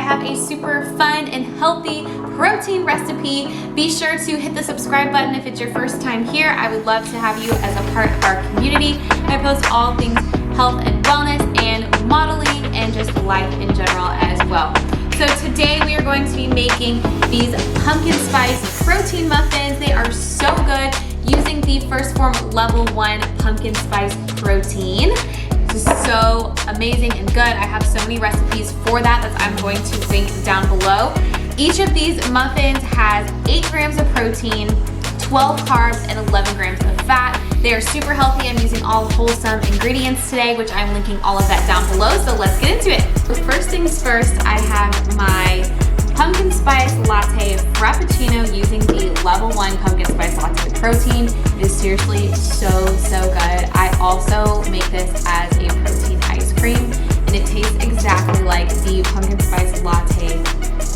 have a super fun and healthy protein recipe. Be sure to hit the subscribe button if it's your first time here. I would love to have you as a part of our community. I post all things health and wellness and modeling and just life in general as well. So today we are going to be making these pumpkin spice protein muffins. They are so good using the First Form Level 1 pumpkin spice protein. This is so amazing and good. I have so many recipes for that I'm going to link down below. Each of these muffins has 8 grams of protein, 12 carbs, and 11 grams of fat. They are super healthy. I'm using all wholesome ingredients today, which I'm linking all of that down below, so let's get into it. So first things first, I have my pumpkin spice latte frappuccino using the level 1 pumpkin spice latte protein. It is seriously so good. I also make this as a protein ice cream, and it tastes exactly like the pumpkin spice latte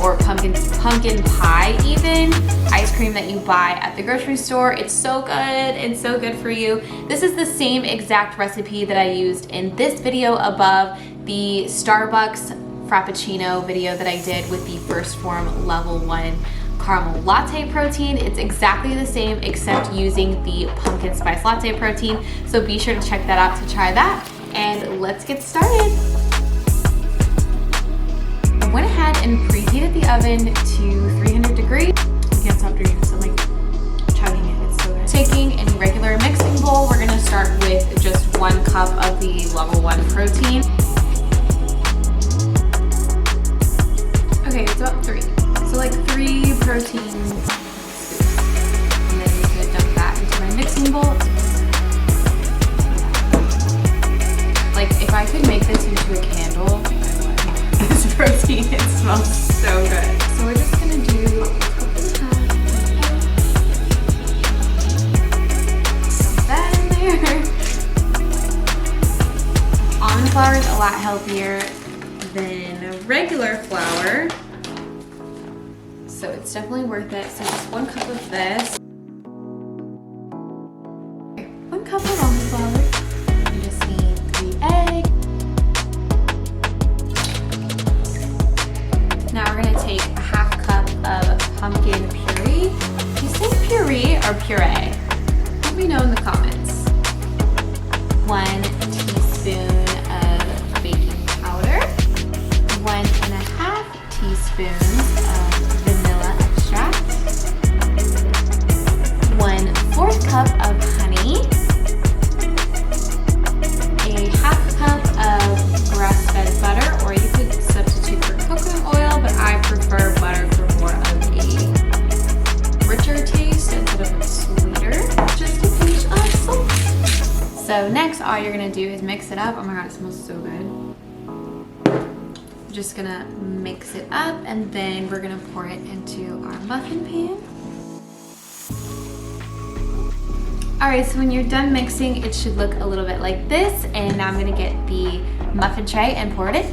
or pumpkin pie even ice cream that you buy at the grocery store. It's so good and so good for you. This is the same exact recipe that I used in this video above, the Starbucks Frappuccino video that I did with the First Form Level 1 caramel latte protein. It's exactly the same except using the pumpkin spice latte protein. So be sure to check that out to try that. And let's get started. I went ahead and preheated the oven to 300 degrees. I can't stop doing this. I'm like chugging it. It's so good. Taking a regular mixing bowl, we're gonna start with just 1 cup of the level 1 protein. Okay, it's about 3. So like 3 protein scoops. And then I'm gonna dump that into my mixing bowl. Like if I could make this into a candle, I would. This protein, it smells so good. So we're just gonna do a cup and a half. Dump that in there. Almond flour is a lot healthier than regular flour, so it's definitely worth it. So just 1 cup of this. 1 cup of almond flour. You just need 3 eggs. Now we're gonna take a 1/2 cup of pumpkin puree. Do you say puree or puree? Let me know in the comments. 1 teaspoon of baking powder. 1.5 teaspoons of vanilla extract. 1/4 cup of honey. A 1/2 cup of grass-fed butter, or you could substitute for coconut oil, but I prefer butter for more of a richer taste instead of a sweeter. Just a pinch of salt. So next, all you're gonna do is mix it up. Oh my god, it smells so good. Just gonna mix it up, and then we're gonna pour it into our muffin pan. All right, so when you're done mixing, it should look a little bit like this. And now I'm gonna get the muffin tray and pour it in.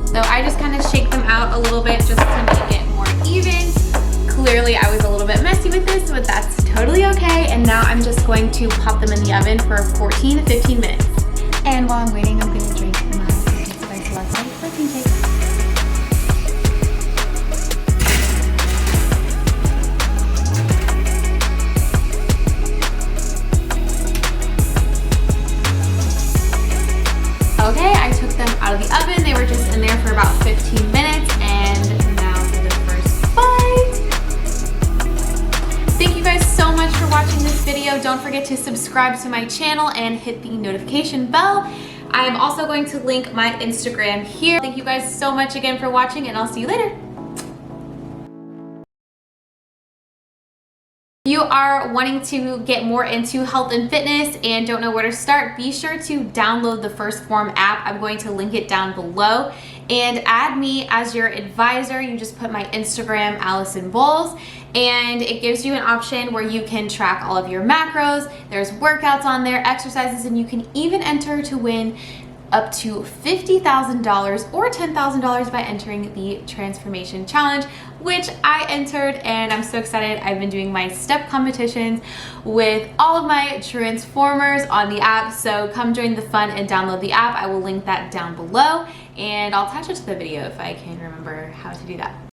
So I just kind of shake them out a little bit just to make it more even. Clearly I was a little bit messy with this, but that's totally okay. And now I'm just going to pop them in the oven for 14 to 15 minutes. And while I'm waiting, I'm gonna drink my pumpkin spice latte protein shake. Okay, I took them out of the oven. They were just in there for about 15 minutes, and now for the first bite. Thank you guys so much for watching this video. Don't forget to subscribe to my channel and hit the notification bell. I am also going to link my Instagram here. Thank you guys so much again for watching, and I'll see you later. If you are wanting to get more into health and fitness and don't know where to start, be sure to download the First Form app. I'm going to link it down below, and add me as your advisor. You just put my Instagram, Allison Bowles, and it gives you an option where you can track all of your macros. There's workouts on there, exercises, and you can even enter to win up to $50,000 or $10,000 by entering the Transformation Challenge, which I entered, and I'm so excited. I've been doing my step competitions with all of my Transformers on the app, so come join the fun and download the app. I will link that down below, and I'll attach it to the video if I can remember how to do that.